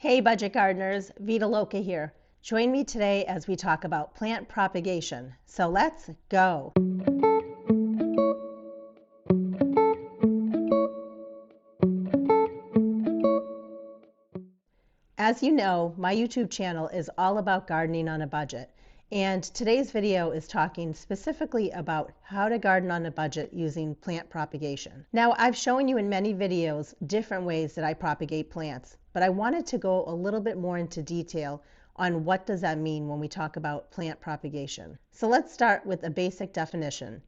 Hey budget gardeners, Vita Loca here. Join me today as we talk about plant propagation. So let's go. As you know, my YouTube channel is all about gardening on a budget. And today's video is talking specifically about how to garden on a budget using plant propagation. Now, I've shown you in many videos different ways that I propagate plants, but I wanted to go a little bit more into detail on what does that mean when we talk about plant propagation. So let's start with a basic definition.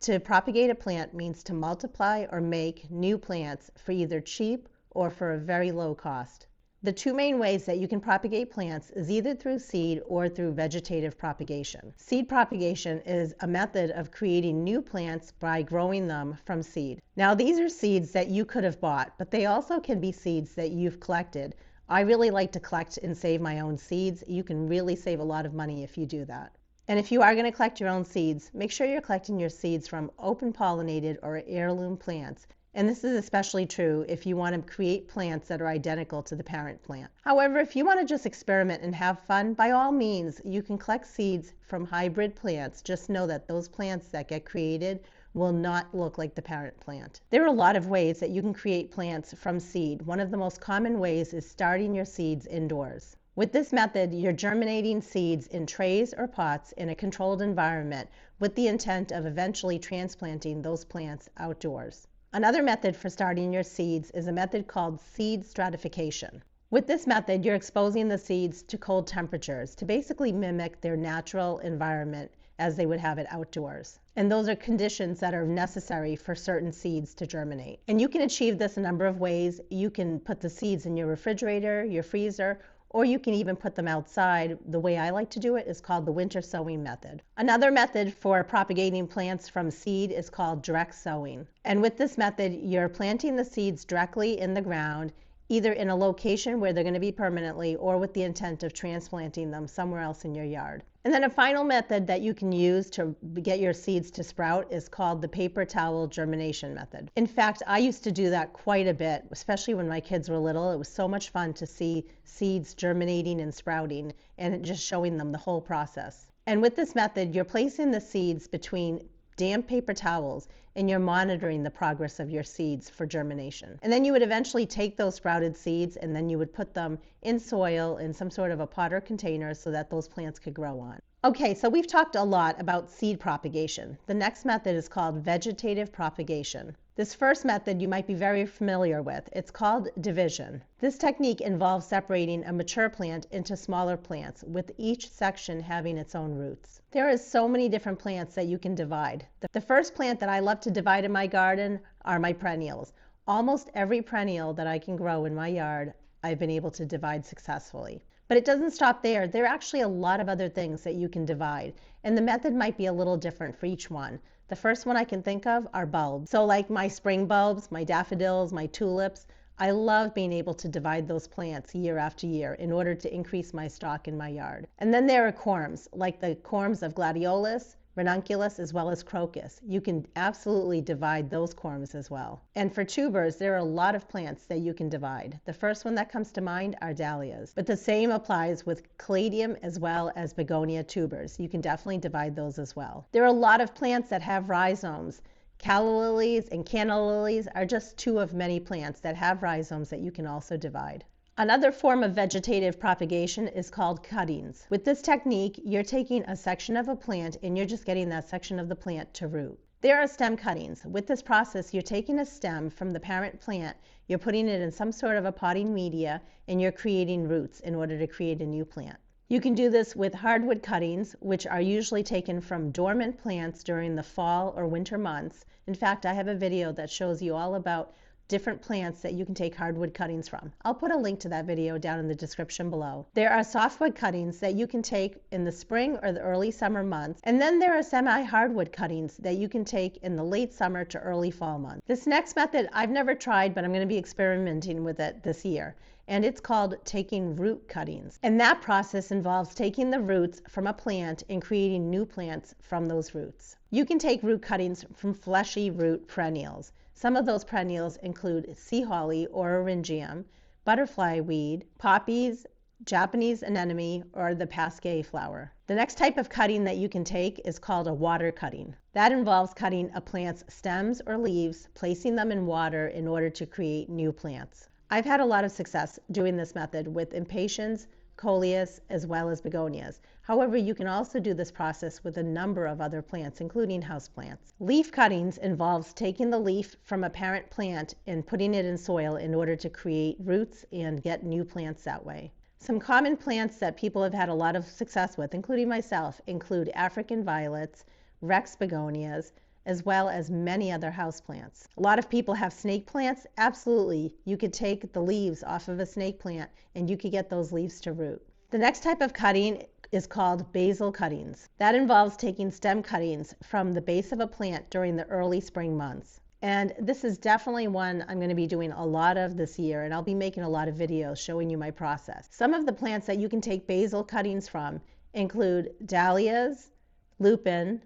To propagate a plant means to multiply or make new plants for either cheap or for a very low cost. The two main ways that you can propagate plants is either through seed or through vegetative propagation. Seed propagation is a method of creating new plants by growing them from seed. Now, these are seeds that you could have bought, but they also can be seeds that you've collected. I really like to collect and save my own seeds. You can really save a lot of money if you do that. And if you are going to collect your own seeds, make sure you're collecting your seeds from open pollinated or heirloom plants. And this is especially true if you want to create plants that are identical to the parent plant. However, if you want to just experiment and have fun, by all means, you can collect seeds from hybrid plants. Just know that those plants that get created will not look like the parent plant. There are a lot of ways that you can create plants from seed. One of the most common ways is starting your seeds indoors. With this method, you're germinating seeds in trays or pots in a controlled environment with the intent of eventually transplanting those plants outdoors. Another method for starting your seeds is a method called seed stratification. With this method, you're exposing the seeds to cold temperatures to basically mimic their natural environment as they would have it outdoors. And those are conditions that are necessary for certain seeds to germinate. And you can achieve this a number of ways. You can put the seeds in your refrigerator, your freezer, or you can even put them outside. The way I like to do it is called the winter sowing method. Another method for propagating plants from seed is called direct sowing. And with this method, you're planting the seeds directly in the ground, either in a location where they're going to be permanently or with the intent of transplanting them somewhere else in your yard. And then a final method that you can use to get your seeds to sprout is called the paper towel germination method. In fact, I used to do that quite a bit, especially when my kids were little. It was so much fun to see seeds germinating and sprouting and just showing them the whole process. And with this method, you're placing the seeds between damp paper towels and you're monitoring the progress of your seeds for germination. And then you would eventually take those sprouted seeds and then you would put them in soil in some sort of a pot or container so that those plants could grow on. Okay, so we've talked a lot about seed propagation. The next method is called vegetative propagation. This first method you might be very familiar with. It's called division. This technique involves separating a mature plant into smaller plants, with each section having its own roots. There are so many different plants that you can divide. The first plant that I love to divide in my garden are my perennials. Almost every perennial that I can grow in my yard, I've been able to divide successfully. But it doesn't stop there. There are actually a lot of other things that you can divide, and the method might be a little different for each one. The first one I can think of are bulbs. So like my spring bulbs, my daffodils, my tulips, I love being able to divide those plants year after year in order to increase my stock in my yard. And then there are corms, like the corms of gladiolus, ranunculus, as well as crocus. You can absolutely divide those corms as well. And for tubers, there are a lot of plants that you can divide. The first one that comes to mind are dahlias, but the same applies with caladium as well as begonia tubers. You can definitely divide those as well. There are a lot of plants that have rhizomes. Calla lilies and canna lilies are just two of many plants that have rhizomes that you can also divide. Another form of vegetative propagation is called cuttings. With this technique, you're taking a section of a plant and you're just getting that section of the plant to root. There are stem cuttings. With this process, you're taking a stem from the parent plant, you're putting it in some sort of a potting media, and you're creating roots in order to create a new plant. You can do this with hardwood cuttings, which are usually taken from dormant plants during the fall or winter months. In fact, I have a video that shows you all about different plants that you can take hardwood cuttings from. I'll put a link to that video down in the description below. There are softwood cuttings that you can take in the spring or the early summer months, and then there are semi-hardwood cuttings that you can take in the late summer to early fall months. This next method I've never tried, but I'm going to be experimenting with it this year, and it's called taking root cuttings. And that process involves taking the roots from a plant and creating new plants from those roots. You can take root cuttings from fleshy root perennials. Some of those perennials include sea holly or eryngium, butterfly weed, poppies, Japanese anemone, or the Pasquet flower. The next type of cutting that you can take is called a water cutting. That involves cutting a plant's stems or leaves, placing them in water in order to create new plants. I've had a lot of success doing this method with impatiens, coleus, as well as begonias. However, you can also do this process with a number of other plants, including houseplants. Leaf cuttings involves taking the leaf from a parent plant and putting it in soil in order to create roots and get new plants that way. Some common plants that people have had a lot of success with, including myself, include African violets, Rex begonias, as well as many other houseplants. A lot of people have snake plants. Absolutely, you could take the leaves off of a snake plant and you could get those leaves to root. The next type of cutting is called basal cuttings. That involves taking stem cuttings from the base of a plant during the early spring months. And this is definitely one I'm going to be doing a lot of this year, and I'll be making a lot of videos showing you my process. Some of the plants that you can take basal cuttings from include dahlias, lupin,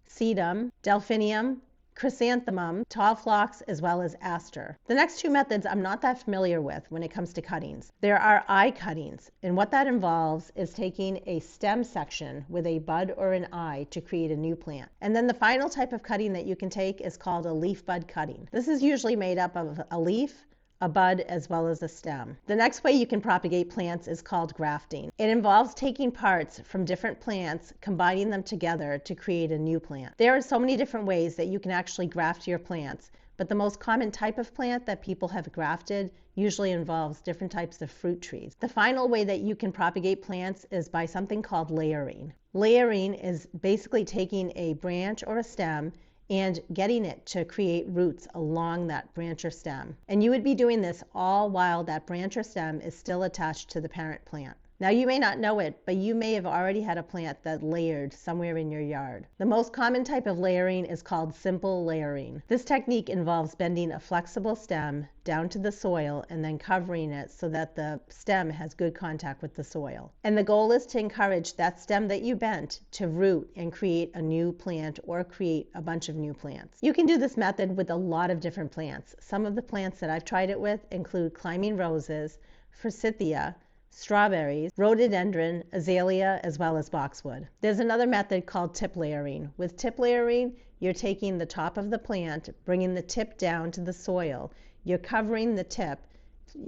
sedum, delphinium, chrysanthemum, tall phlox, as well as aster. The next two methods I'm not that familiar with when it comes to cuttings. There are eye cuttings, and what that involves is taking a stem section with a bud or an eye to create a new plant. And then the final type of cutting that you can take is called a leaf bud cutting. This is usually made up of a leaf, a bud, as well as a stem. The next way you can propagate plants is called grafting. It involves taking parts from different plants, combining them together to create a new plant. There are so many different ways that you can actually graft your plants, but the most common type of plant that people have grafted usually involves different types of fruit trees. The final way that you can propagate plants is by something called layering. Layering is basically taking a branch or a stem and getting it to create roots along that branch or stem. And you would be doing this all while that branch or stem is still attached to the parent plant. Now you may not know it, but you may have already had a plant that layered somewhere in your yard. The most common type of layering is called simple layering. This technique involves bending a flexible stem down to the soil and then covering it so that the stem has good contact with the soil. And the goal is to encourage that stem that you bent to root and create a new plant or create a bunch of new plants. You can do this method with a lot of different plants. Some of the plants that I've tried it with include climbing roses, forsythia, strawberries, rhododendron, azalea, as well as boxwood. There's another method called tip layering. With tip layering, you're taking the top of the plant, bringing the tip down to the soil. You're covering the tip.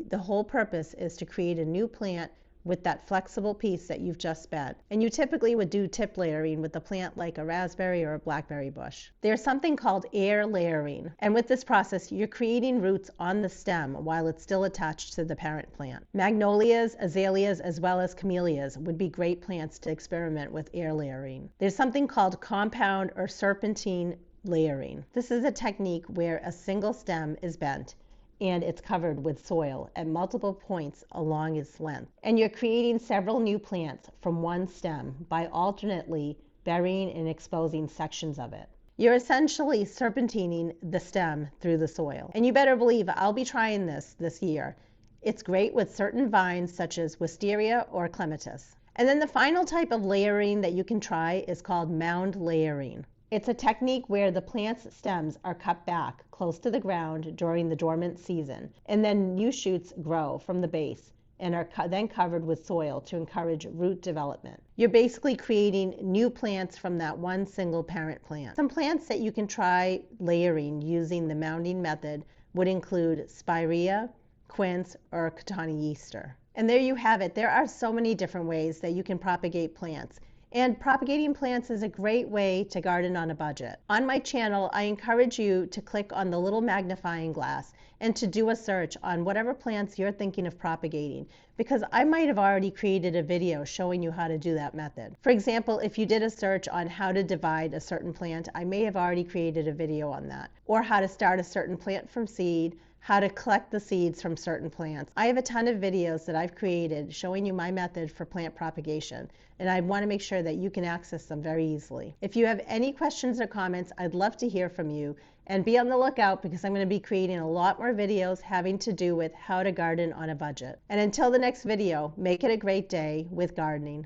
The whole purpose is to create a new plant with that flexible piece that you've just bent. And you typically would do tip layering with a plant like a raspberry or a blackberry bush. There's something called air layering. And with this process, you're creating roots on the stem while it's still attached to the parent plant. Magnolias, azaleas, as well as camellias would be great plants to experiment with air layering. There's something called compound or serpentine layering. This is a technique where a single stem is bent and it's covered with soil at multiple points along its length. And you're creating several new plants from one stem by alternately burying and exposing sections of it. You're essentially serpentining the stem through the soil. And you better believe I'll be trying this year. It's great with certain vines such as wisteria or clematis. And then the final type of layering that you can try is called mound layering. It's a technique where the plant's stems are cut back close to the ground during the dormant season, and then new shoots grow from the base and are then covered with soil to encourage root development. You're basically creating new plants from that one single parent plant. Some plants that you can try layering using the mounding method would include spirea, quince, or cotoneaster. And there you have it. There are so many different ways that you can propagate plants. And propagating plants is a great way to garden on a budget. On my channel, I encourage you to click on the little magnifying glass and to do a search on whatever plants you're thinking of propagating, because I might have already created a video showing you how to do that method. For example, if you did a search on how to divide a certain plant, I may have already created a video on that. Or how to start a certain plant from seed, how to collect the seeds from certain plants. I have a ton of videos that I've created showing you my method for plant propagation, and I want to make sure that you can access them very easily. If you have any questions or comments, I'd love to hear from you, and be on the lookout because I'm going to be creating a lot more videos having to do with how to garden on a budget. And until the next video, make it a great day with gardening.